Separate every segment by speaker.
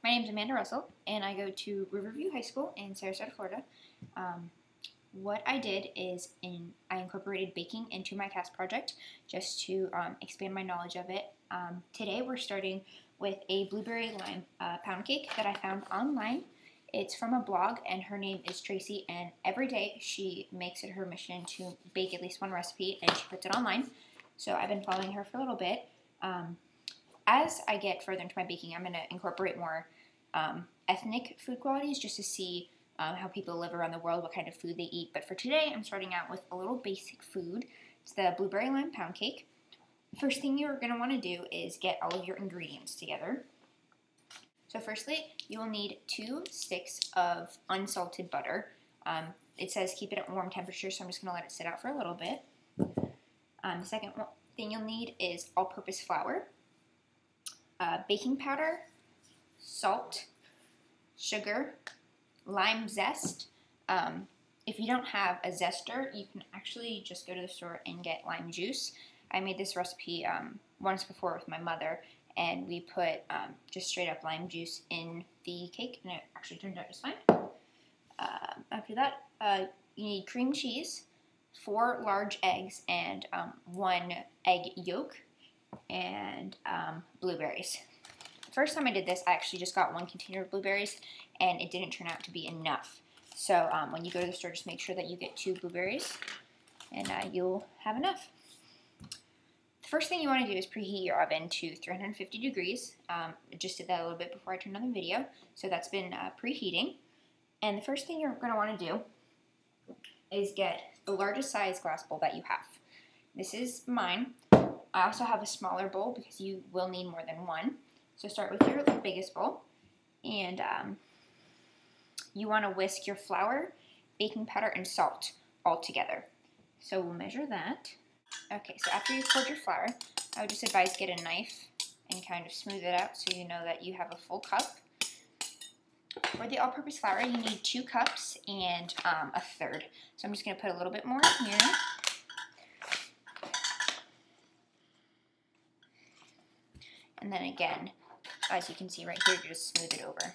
Speaker 1: My name is Amanda Russell, and I go to Riverview High School in Sarasota, Florida. What I did is I incorporated baking into my CAS project just to expand my knowledge of it. Today we're starting with a blueberry lime pound cake that I found online. It's from a blog, and her name is Tracy, and every day she makes it her mission to bake at least one recipe, and she puts it online. So I've been following her for a little bit. As I get further into my baking, I'm going to incorporate more ethnic food qualities just to see how people live around the world, what kind of food they eat. But for today, I'm starting out with a little basic food. It's the blueberry lime pound cake. First thing you're going to want to do is get all of your ingredients together. So firstly, you will need 2 sticks of unsalted butter. It says keep it at warm temperature, so I'm just going to let it sit out for a little bit. The second thing you'll need is all-purpose flour, baking powder, salt, sugar, lime zest. If you don't have a zester, you can actually just go to the store and get lime juice. I made this recipe once before with my mother, and we put just straight up lime juice in the cake, and it actually turned out just fine. After that, you need cream cheese, 4 large eggs, and 1 egg yolk, and blueberries. The first time I did this, I actually just got 1 container of blueberries, and it didn't turn out to be enough. So when you go to the store, just make sure that you get 2 blueberries, and you'll have enough. The first thing you want to do is preheat your oven to 350 degrees. I just did that a little bit before I turned on the video, so that's been preheating. And the first thing you're going to want to do is get the largest size glass bowl that you have. This is mine. I also have a smaller bowl because you will need more than one. So start with your biggest bowl, and you want to whisk your flour, baking powder, and salt all together. So we'll measure that. Okay, so after you've poured your flour, I would just advise get a knife and kind of smooth it out so you know that you have a full cup. For the all-purpose flour, you need 2 cups and 1/3. So I'm just going to put a little bit more in here. And then again, as you can see right here, you just smooth it over.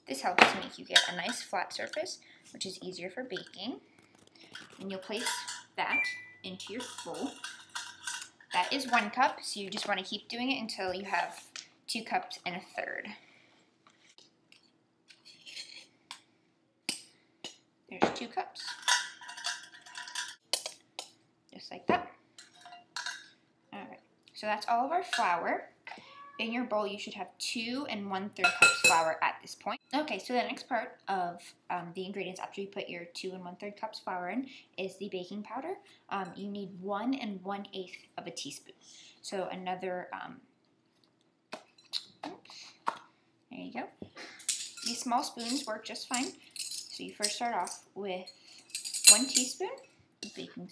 Speaker 1: This helps to make you get a nice flat surface, which is easier for baking. And you'll place that into your bowl. That is 1 cup, so you just want to keep doing it until you have 2 cups and 1/3. There's 2 cups. Just like that. Alright, so that's all of our flour. In your bowl, you should have 2 1/3 cups flour at this point. Okay, so the next part of the ingredients after you put your 2 1/3 cups flour in is the baking powder. You need 1 1/8 of a teaspoon. So another, there you go. These small spoons work just fine. So you first start off with 1 teaspoon of baking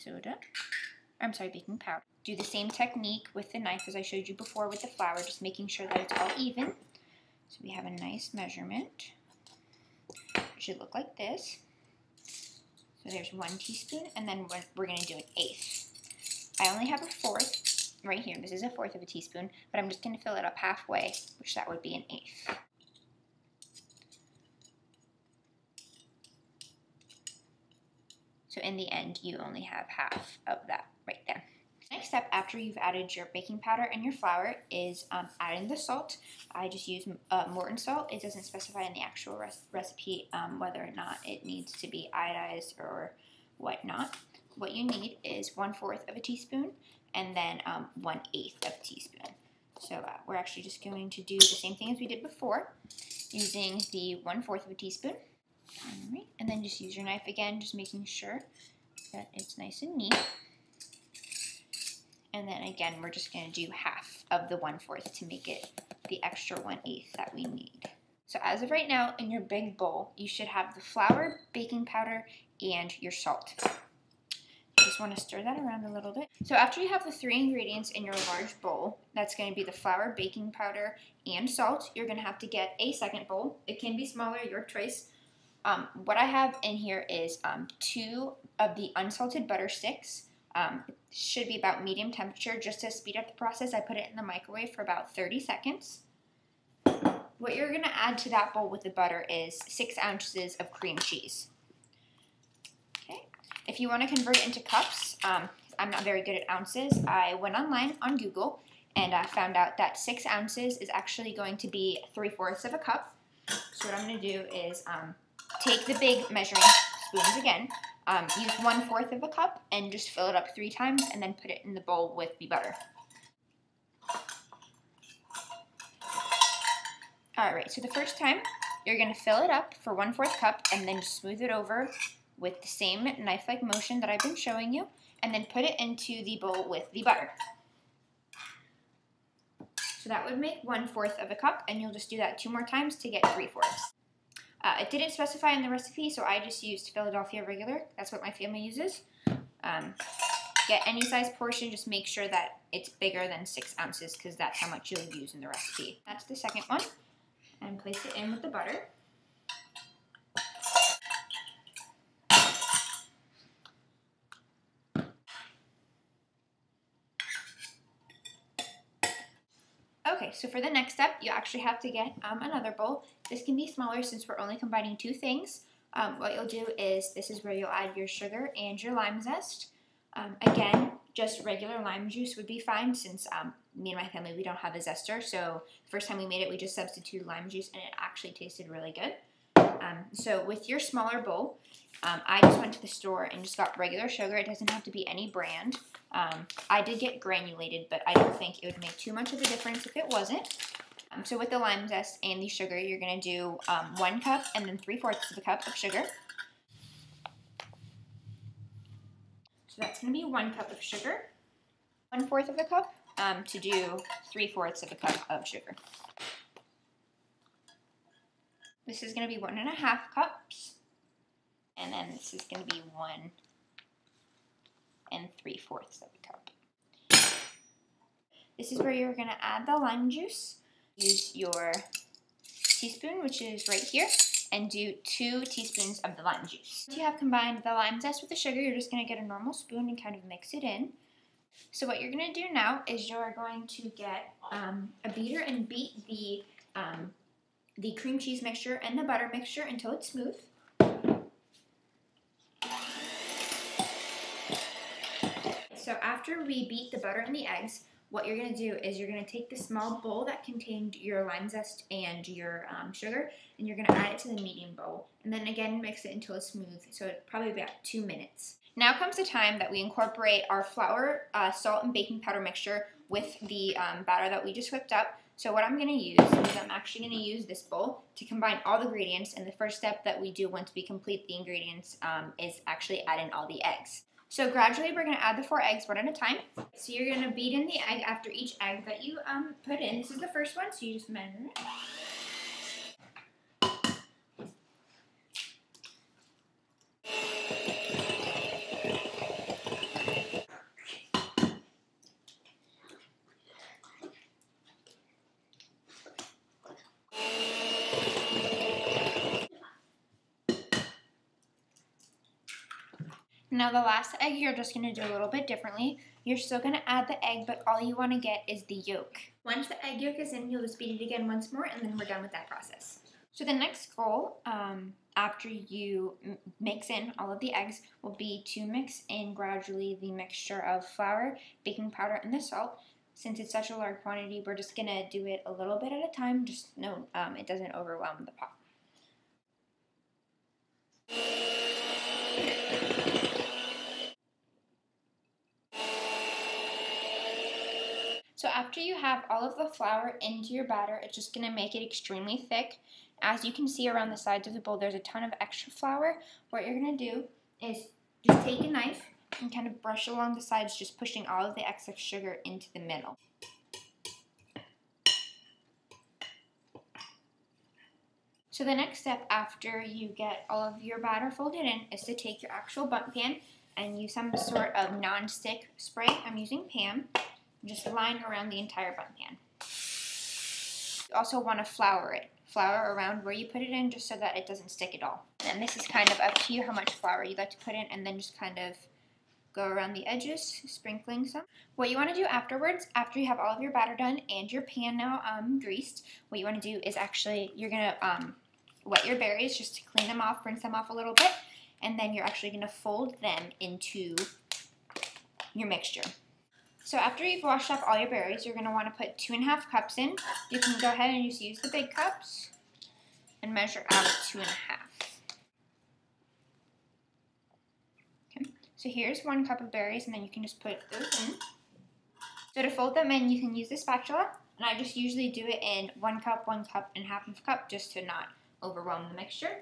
Speaker 1: powder. Do the same technique with the knife as I showed you before with the flour, just making sure that it's all even. So we have a nice measurement. It should look like this. So there's 1 teaspoon, and then we're going to do 1/8. I only have 1/4 right here. This is 1/4 of a teaspoon, but I'm just going to fill it up halfway, which that would be 1/8. So in the end, you only have half of that right there. Next step after you've added your baking powder and your flour is adding the salt. I just use Morton salt. It doesn't specify in the actual recipe whether or not it needs to be iodized or whatnot. What you need is 1/4 of a teaspoon and then 1/8 of a teaspoon. So we're actually just going to do the same thing as we did before, using the 1/4 of a teaspoon. All right, and then just use your knife again, just making sure that it's nice and neat. And then again, we're just going to do half of the 1/4 to make it the extra 1/8 that we need. So as of right now, in your big bowl, you should have the flour, baking powder, and your salt. You just want to stir that around a little bit. So after you have the 3 ingredients in your large bowl, that's going to be the flour, baking powder, and salt, you're going to have to get a second bowl. It can be smaller, your choice. What I have in here is 2 of the unsalted butter sticks, It should be about medium temperature. Just to speed up the process, I put it in the microwave for about 30 seconds. What you're going to add to that bowl with the butter is 6 ounces of cream cheese. Okay. If you want to convert it into cups, I'm not very good at ounces. I went online on Google and I found out that 6 ounces is actually going to be 3/4 of a cup. So what I'm going to do is take the big measuring spoons again, use 1/4 of a cup and just fill it up 3 times and then put it in the bowl with the butter. Alright, so the first time you're going to fill it up for 1/4 cup and then just smooth it over with the same knife-like motion that I've been showing you, and then put it into the bowl with the butter. So that would make 1/4 of a cup, and you'll just do that 2 more times to get 3/4. It didn't specify in the recipe, so I just used Philadelphia regular. That's what my family uses. Get any size portion, just make sure that it's bigger than 6 ounces because that's how much you'll use in the recipe. That's the second one, and place it in with the butter. Okay, so for the next step, you actually have to get another bowl. This can be smaller since we're only combining 2 things. What you'll do is, this is where you'll add your sugar and your lime zest. Again, just regular lime juice would be fine since me and my family, we don't have a zester. So the first time we made it, we just substituted lime juice and it actually tasted really good. So with your smaller bowl, I just went to the store and just got regular sugar. It doesn't have to be any brand. I did get granulated, but I don't think it would make too much of a difference if it wasn't. So with the lime zest and the sugar, you're going to do 1 cup and then 3/4 of a cup of sugar. So that's going to be 1 cup of sugar. 1/4 of a cup to do 3/4 of a cup of sugar. This is going to be 1.5 cups. And then this is going to be 1 3/4 of a cup. This is where you're going to add the lime juice. Use your teaspoon, which is right here, and do 2 teaspoons of the lime juice. Once you have combined the lime zest with the sugar, you're just going to get a normal spoon and kind of mix it in. So what you're going to do now is you're going to get a beater and beat the cream cheese mixture and the butter mixture until it's smooth. So after we beat the butter and the eggs, what you're going to do is you're going to take the small bowl that contained your lime zest and your sugar, and you're going to add it to the medium bowl. And then again, mix it until it's smooth, so it's probably about 2 minutes. Now comes the time that we incorporate our flour, salt, and baking powder mixture with the batter that we just whipped up. So what I'm going to use is I'm actually going to use this bowl to combine all the ingredients, and the first step that we do once we complete the ingredients is actually add in all the eggs. So gradually we're going to add the 4 eggs one at a time. So you're going to beat in the egg after each egg that you put in. This is the first one, so you just measure it. Now the last egg, you're just going to do a little bit differently. You're still going to add the egg, but all you want to get is the yolk. Once the egg yolk is in, you'll just beat it again once more, and then we're done with that process. So the next goal, after you mix in all of the eggs, will be to mix in gradually the mixture of flour, baking powder, and the salt. Since it's such a large quantity, we're just going to do it a little bit at a time. Just know it doesn't overwhelm the pot. So after you have all of the flour into your batter, it's just going to make it extremely thick. As you can see around the sides of the bowl, there's a ton of extra flour. What you're going to do is just take a knife and kind of brush along the sides, just pushing all of the excess sugar into the middle. So the next step after you get all of your batter folded in is to take your actual Bundt pan and use some sort of non-stick spray. I'm using Pam. Just line around the entire Bundt pan. You also want to flour it. Flour around where you put it in just so that it doesn't stick at all. And this is kind of up to you how much flour you'd like to put in, and then just kind of go around the edges, sprinkling some. What you want to do afterwards, after you have all of your batter done and your pan now greased, what you want to do is actually, you're going to wet your berries just to clean them off, rinse them off a little bit, and then you're actually going to fold them into your mixture. So after you've washed off all your berries, you're going to want to put 2½ cups in. You can go ahead and just use the big cups and measure out 2½. Okay, so here's 1 cup of berries, and then you can just put those in. So to fold them in, you can use the spatula, and I just usually do it in 1 cup, 1 cup, and ½ of a cup just to not overwhelm the mixture.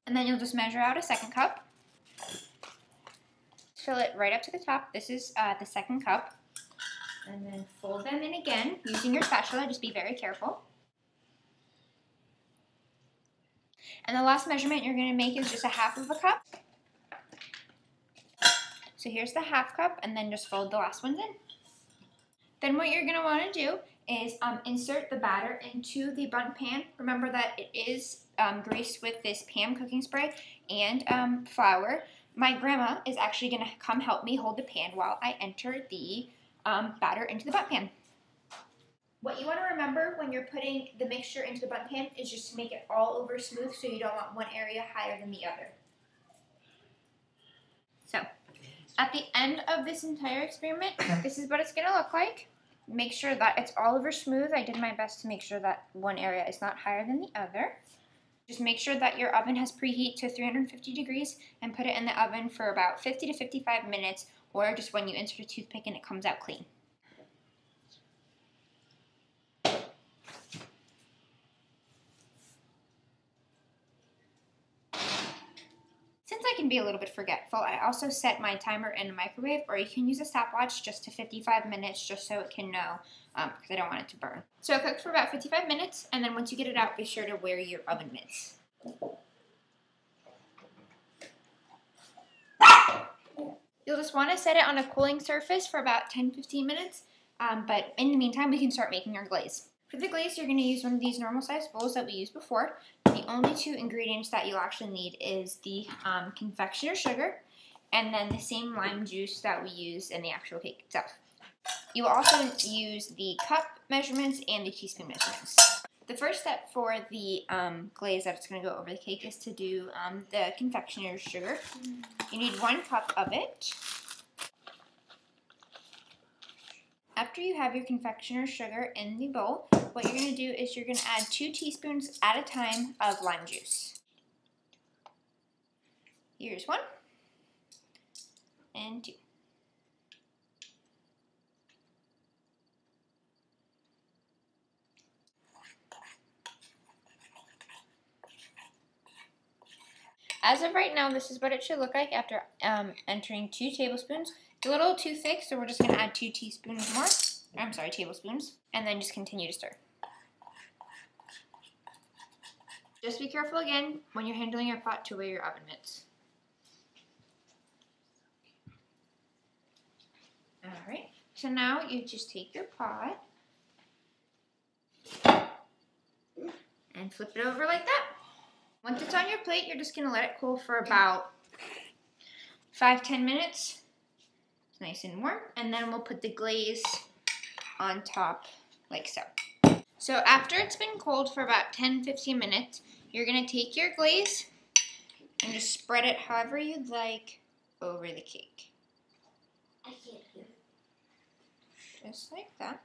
Speaker 1: And then you'll just measure out a 2nd cup. Fill it right up to the top. This is the 2nd cup. And then fold them in again using your spatula. Just be very careful. And the last measurement you're going to make is just ½ of a cup. So here's the ½ cup, and then just fold the last ones in. Then what you're going to want to do is insert the batter into the Bundt pan. Remember that it is greased with this Pam cooking spray and flour. My grandma is actually going to come help me hold the pan while I enter the batter into the Bundt pan. What you want to remember when you're putting the mixture into the Bundt pan is just to make it all over smooth, so you don't want one area higher than the other. So, at the end of this entire experiment, this is what it's going to look like. Make sure that it's all over smooth. I did my best to make sure that one area is not higher than the other. Just make sure that your oven has preheat to 350 degrees and put it in the oven for about 50 to 55 minutes, or just when you insert a toothpick and it comes out clean. Since I can be a little bit forgetful, I also set my timer in a microwave, or you can use a stopwatch just to 55 minutes just so it can know, because I don't want it to burn. So it cooked for about 55 minutes, and then once you get it out, be sure to wear your oven mitts. You'll just want to set it on a cooling surface for about 10-15 minutes, but in the meantime, we can start making our glaze. For the glaze, you're going to use one of these normal sized bowls that we used before. The only 2 ingredients that you'll actually need is the confectioner's sugar and then the same lime juice that we use in the actual cake itself. You will also use the cup measurements and the teaspoon measurements. The first step for the glaze that's going to go over the cake is to do the confectioner's sugar. You need 1 cup of it. After you have your confectioner's sugar in the bowl, what you're going to do is you're going to add 2 teaspoons at a time of lime juice. Here's 1 and 2. As of right now, this is what it should look like after entering 2 tablespoons. It's a little too thick, so we're just going to add 2 teaspoons more. I'm sorry, tablespoons. And then just continue to stir. Just be careful again when you're handling your pot to wear your oven mitts. Alright, so now you just take your pot and flip it over like that. Once it's on your plate, you're just going to let it cool for about 5-10 minutes. It's nice and warm. And then we'll put the glaze on top like so. So after it's been cold for about 10-15 minutes, you're going to take your glaze and just spread it however you'd like over the cake.
Speaker 2: I can't hear.
Speaker 1: Just like that.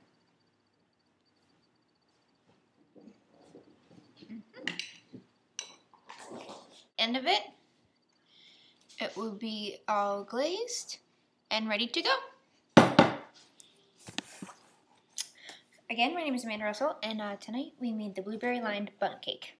Speaker 1: End of it, it will be all glazed and ready to go. Again, my name is Amanda Russell, and tonight we made the blueberry lined Bundt cake.